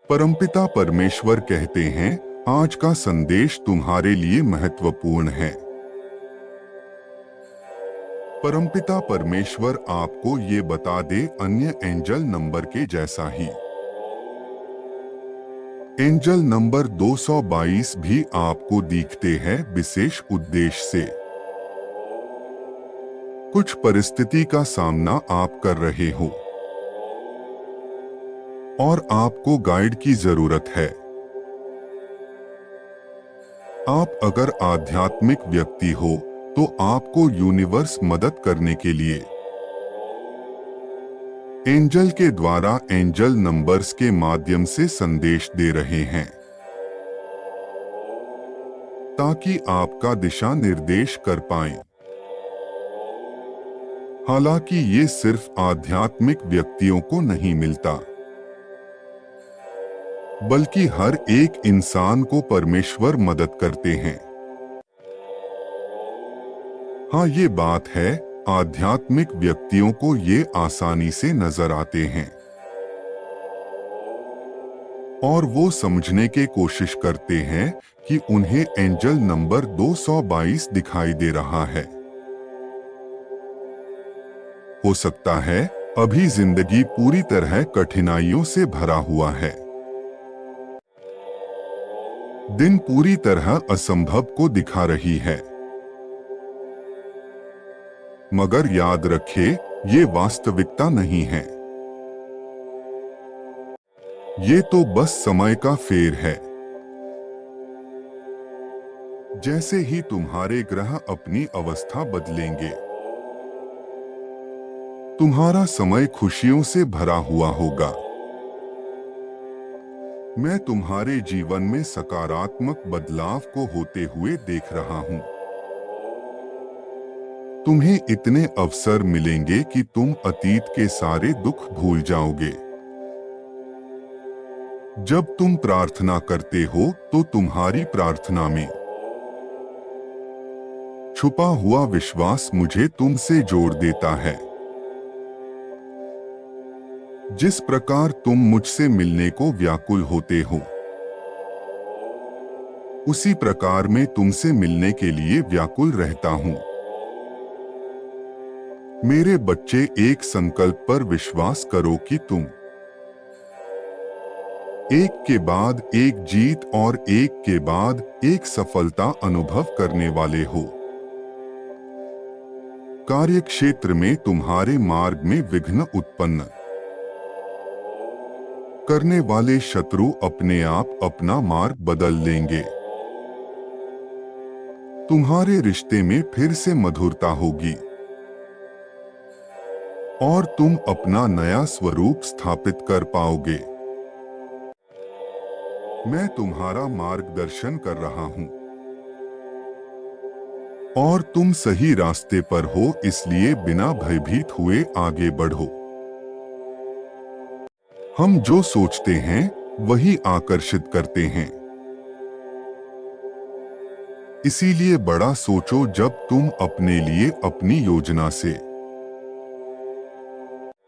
परमपिता परमेश्वर कहते हैं, आज का संदेश तुम्हारे लिए महत्वपूर्ण है। परमपिता परमेश्वर आपको ये बता दे, अन्य एंजल नंबर के जैसा ही एंजल नंबर 222 भी आपको दिखते हैं विशेष उद्देश्य से। कुछ परिस्थिति का सामना आप कर रहे हो और आपको गाइड की जरूरत है। आप अगर आध्यात्मिक व्यक्ति हो तो आपको यूनिवर्स मदद करने के लिए एंजल के द्वारा एंजल नंबर्स के माध्यम से संदेश दे रहे हैं, ताकि आपका दिशा निर्देश कर पाएं। हालांकि ये सिर्फ आध्यात्मिक व्यक्तियों को नहीं मिलता, बल्कि हर एक इंसान को परमेश्वर मदद करते हैं। हाँ, ये बात है, आध्यात्मिक व्यक्तियों को ये आसानी से नजर आते हैं और वो समझने की कोशिश करते हैं कि उन्हें एंजल नंबर 222 दिखाई दे रहा है। हो सकता है अभी जिंदगी पूरी तरह कठिनाइयों से भरा हुआ है, दिन पूरी तरह असंभव को दिखा रही है, मगर याद रखें, ये वास्तविकता नहीं है। ये तो बस समय का फेर है। जैसे ही तुम्हारे ग्रह अपनी अवस्था बदलेंगे, तुम्हारा समय खुशियों से भरा हुआ होगा। मैं तुम्हारे जीवन में सकारात्मक बदलाव को होते हुए देख रहा हूं। तुम्हें इतने अवसर मिलेंगे कि तुम अतीत के सारे दुख भूल जाओगे। जब तुम प्रार्थना करते हो तो तुम्हारी प्रार्थना में छुपा हुआ विश्वास मुझे तुमसे जोड़ देता है। जिस प्रकार तुम मुझसे मिलने को व्याकुल होते हो, उसी प्रकार मैं तुमसे मिलने के लिए व्याकुल रहता हूं। मेरे बच्चे, एक संकल्प पर विश्वास करो कि तुम एक के बाद एक जीत और एक के बाद एक सफलता अनुभव करने वाले हो। कार्यक्षेत्र में तुम्हारे मार्ग में विघ्न उत्पन्न करने वाले शत्रु अपने आप अपना मार्ग बदल लेंगे। तुम्हारे रिश्ते में फिर से मधुरता होगी और तुम अपना नया स्वरूप स्थापित कर पाओगे। मैं तुम्हारा मार्गदर्शन कर रहा हूं और तुम सही रास्ते पर हो, इसलिए बिना भयभीत हुए आगे बढ़ो। हम जो सोचते हैं वही आकर्षित करते हैं, इसीलिए बड़ा सोचो। जब तुम अपने लिए अपनी योजना से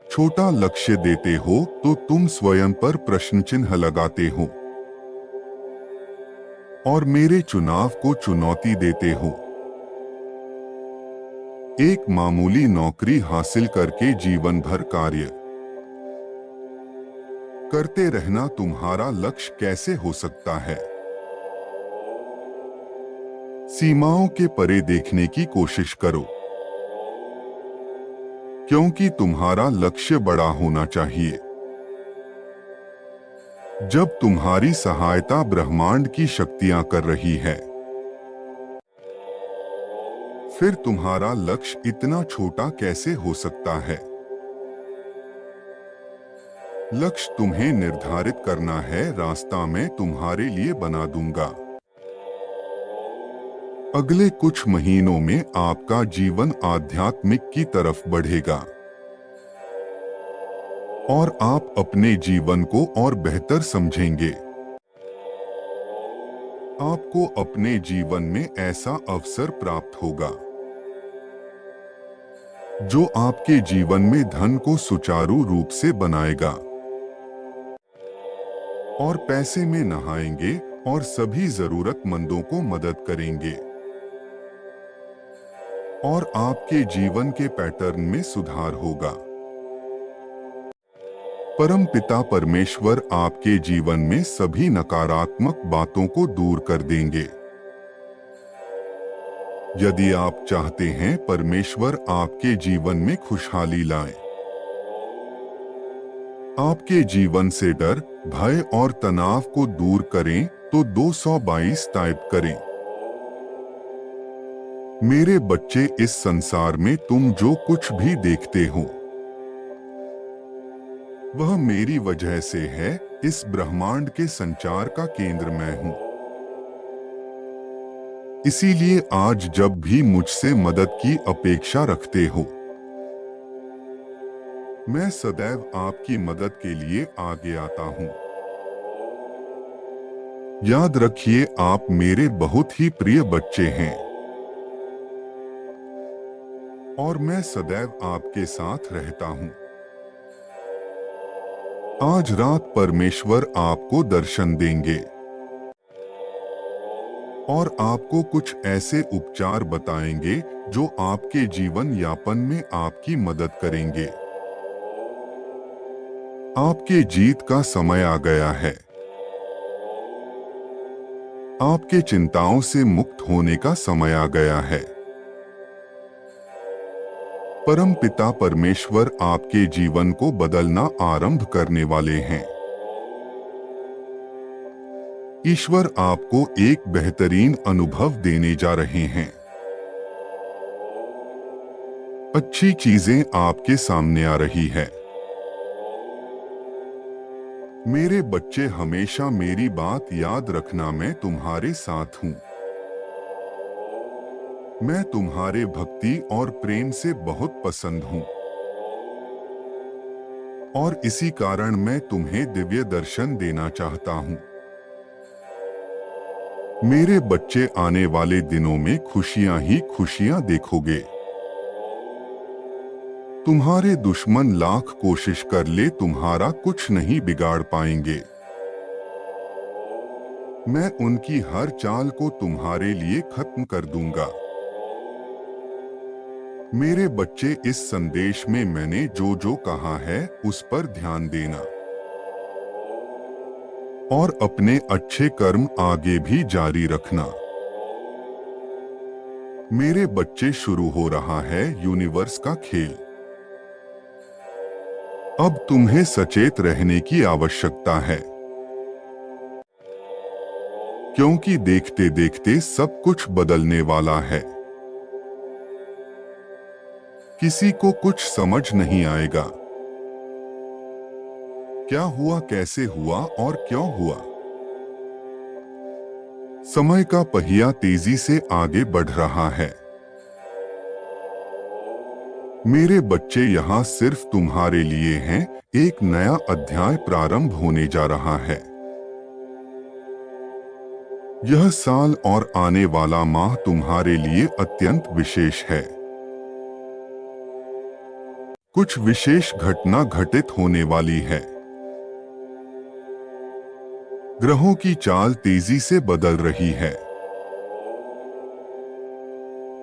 छोटा लक्ष्य देते हो तो तुम स्वयं पर प्रश्न चिन्ह लगाते हो और मेरे चुनाव को चुनौती देते हो। एक मामूली नौकरी हासिल करके जीवन भर कार्य करते रहना तुम्हारा लक्ष्य कैसे हो सकता है? सीमाओं के परे देखने की कोशिश करो, क्योंकि तुम्हारा लक्ष्य बड़ा होना चाहिए। जब तुम्हारी सहायता ब्रह्मांड की शक्तियां कर रही है, फिर तुम्हारा लक्ष्य इतना छोटा कैसे हो सकता है? लक्ष्य तुम्हें निर्धारित करना है, रास्ता मैं तुम्हारे लिए बना दूंगा। अगले कुछ महीनों में आपका जीवन आध्यात्मिक की तरफ बढ़ेगा और आप अपने जीवन को और बेहतर समझेंगे। आपको अपने जीवन में ऐसा अवसर प्राप्त होगा जो आपके जीवन में धन को सुचारू रूप से बनाएगा। और पैसे में नहाएंगे और सभी जरूरतमंदों को मदद करेंगे और आपके जीवन के पैटर्न में सुधार होगा। परम पिता परमेश्वर आपके जीवन में सभी नकारात्मक बातों को दूर कर देंगे। यदि आप चाहते हैं परमेश्वर आपके जीवन में खुशहाली लाए, आपके जीवन से डर, भय और तनाव को दूर करें, तो 222 टाइप करें। मेरे बच्चे, इस संसार में तुम जो कुछ भी देखते हो वह मेरी वजह से है। इस ब्रह्मांड के संचार का केंद्र मैं हूं। इसीलिए आज जब भी मुझसे मदद की अपेक्षा रखते हो, मैं सदैव आपकी मदद के लिए आगे आता हूं। याद रखिए, आप मेरे बहुत ही प्रिय बच्चे हैं और मैं सदैव आपके साथ रहता हूं। आज रात परमेश्वर आपको दर्शन देंगे और आपको कुछ ऐसे उपचार बताएंगे जो आपके जीवन यापन में आपकी मदद करेंगे। आपके जीत का समय आ गया है। आपके चिंताओं से मुक्त होने का समय आ गया है। परम पिता परमेश्वर आपके जीवन को बदलना आरंभ करने वाले हैं। ईश्वर आपको एक बेहतरीन अनुभव देने जा रहे हैं। अच्छी चीजें आपके सामने आ रही है। मेरे बच्चे, हमेशा मेरी बात याद रखना, मैं तुम्हारे साथ हूं। मैं तुम्हारे भक्ति और प्रेम से बहुत पसंद हूं और इसी कारण मैं तुम्हें दिव्य दर्शन देना चाहता हूं। मेरे बच्चे, आने वाले दिनों में खुशियां ही खुशियां देखोगे। तुम्हारे दुश्मन लाख कोशिश कर ले, तुम्हारा कुछ नहीं बिगाड़ पाएंगे। मैं उनकी हर चाल को तुम्हारे लिए खत्म कर दूंगा। मेरे बच्चे, इस संदेश में मैंने जो जो कहा है उस पर ध्यान देना और अपने अच्छे कर्म आगे भी जारी रखना। मेरे बच्चे, शुरू हो रहा है यूनिवर्स का खेल। अब तुम्हें सचेत रहने की आवश्यकता है, क्योंकि देखते देखते सब कुछ बदलने वाला है। किसी को कुछ समझ नहीं आएगा। क्या हुआ, कैसे हुआ और क्यों हुआ। समय का पहिया तेजी से आगे बढ़ रहा है। मेरे बच्चे, यहाँ सिर्फ तुम्हारे लिए हैं। एक नया अध्याय प्रारंभ होने जा रहा है। यह साल और आने वाला माह तुम्हारे लिए अत्यंत विशेष है। कुछ विशेष घटना घटित होने वाली है। ग्रहों की चाल तेजी से बदल रही है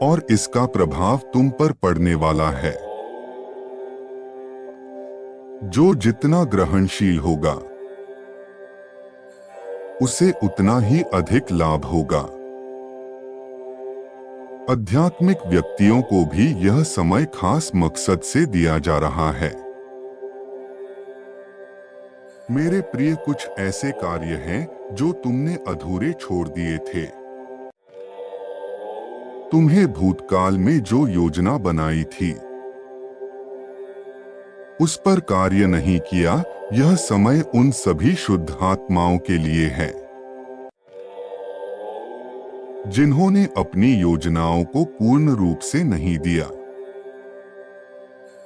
और इसका प्रभाव तुम पर पड़ने वाला है। जो जितना ग्रहणशील होगा उसे उतना ही अधिक लाभ होगा। आध्यात्मिक व्यक्तियों को भी यह समय खास मकसद से दिया जा रहा है। मेरे प्रिय, कुछ ऐसे कार्य हैं जो तुमने अधूरे छोड़ दिए थे। तुम्हें भूतकाल में जो योजना बनाई थी उस पर कार्य नहीं किया। यह समय उन सभी शुद्ध आत्माओं के लिए है जिन्होंने अपनी योजनाओं को पूर्ण रूप से नहीं दिया।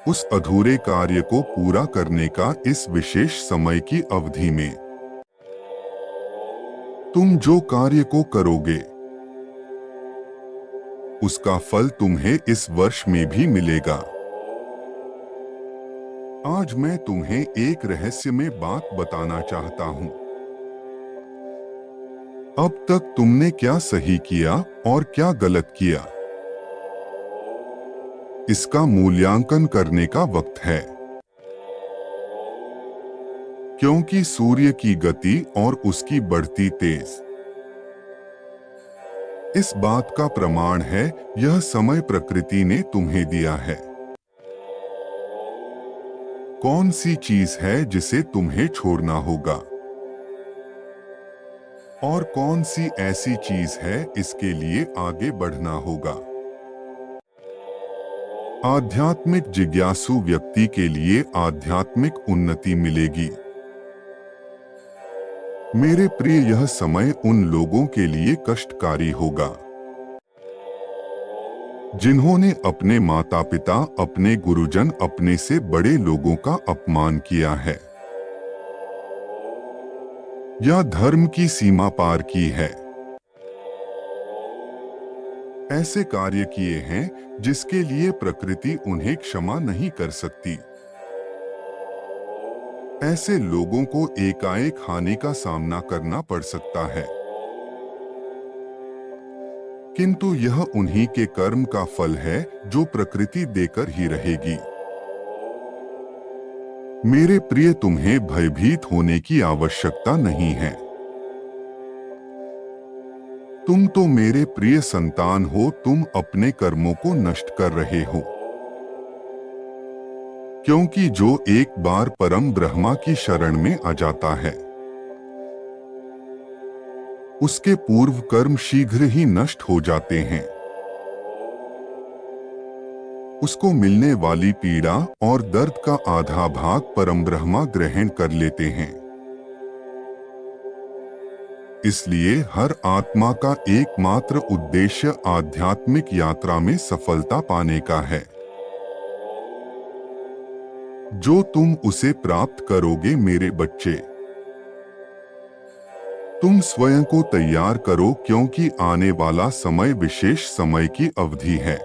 उस अधूरे कार्य को पूरा करने का इस विशेष समय की अवधि में तुम जो कार्य को करोगे उसका फल तुम्हें इस वर्ष में भी मिलेगा। आज मैं तुम्हें एक रहस्यमय बात बताना चाहता हूं। अब तक तुमने क्या सही किया और क्या गलत किया, इसका मूल्यांकन करने का वक्त है। क्योंकि सूर्य की गति और उसकी बढ़ती तेज इस बात का प्रमाण है, यह समय प्रकृति ने तुम्हें दिया है। कौन सी चीज है जिसे तुम्हें छोड़ना होगा और कौन सी ऐसी चीज है इसके लिए आगे बढ़ना होगा। आध्यात्मिक जिज्ञासु व्यक्ति के लिए आध्यात्मिक उन्नति मिलेगी। मेरे प्रिय, यह समय उन लोगों के लिए कष्टकारी होगा जिन्होंने अपने माता पिता, अपने गुरुजन, अपने से बड़े लोगों का अपमान किया है या धर्म की सीमा पार की है। ऐसे कार्य किए हैं जिसके लिए प्रकृति उन्हें क्षमा नहीं कर सकती। ऐसे लोगों को एकाएक हानि का सामना करना पड़ सकता है, किंतु यह उन्हीं के कर्म का फल है जो प्रकृति देकर ही रहेगी। मेरे प्रिय, तुम्हें भयभीत होने की आवश्यकता नहीं है। तुम तो मेरे प्रिय संतान हो, तुम अपने कर्मों को नष्ट कर रहे हो। क्योंकि जो एक बार परम ब्रह्मा की शरण में आ जाता है, उसके पूर्व कर्म शीघ्र ही नष्ट हो जाते हैं। उसको मिलने वाली पीड़ा और दर्द का आधा भाग परम ब्रह्मा ग्रहण कर लेते हैं। इसलिए हर आत्मा का एकमात्र उद्देश्य आध्यात्मिक यात्रा में सफलता पाने का है। जो तुम उसे प्राप्त करोगे मेरे बच्चे। तुम स्वयं को तैयार करो, क्योंकि आने वाला समय विशेष समय की अवधि है।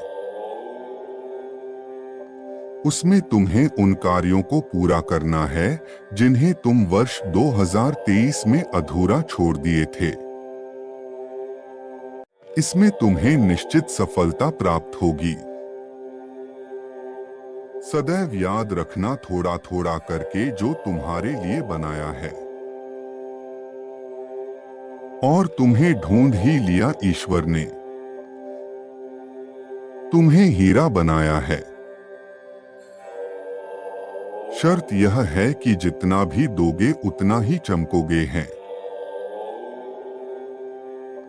उसमें तुम्हें उन कार्यों को पूरा करना है जिन्हें तुम वर्ष 2023 में अधूरा छोड़ दिए थे। इसमें तुम्हें निश्चित सफलता प्राप्त होगी। सदैव याद रखना, थोड़ा थोड़ा करके जो तुम्हारे लिए बनाया है, और तुम्हें ढूंढ ही लिया ईश्वर ने। तुम्हें हीरा बनाया है। शर्त यह है कि जितना भी दोगे उतना ही चमकोगे हैं।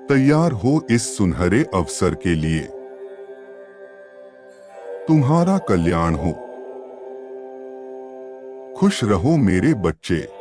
तैयार हो इस सुनहरे अवसर के लिए। तुम्हारा कल्याण हो। खुश रहो मेरे बच्चे।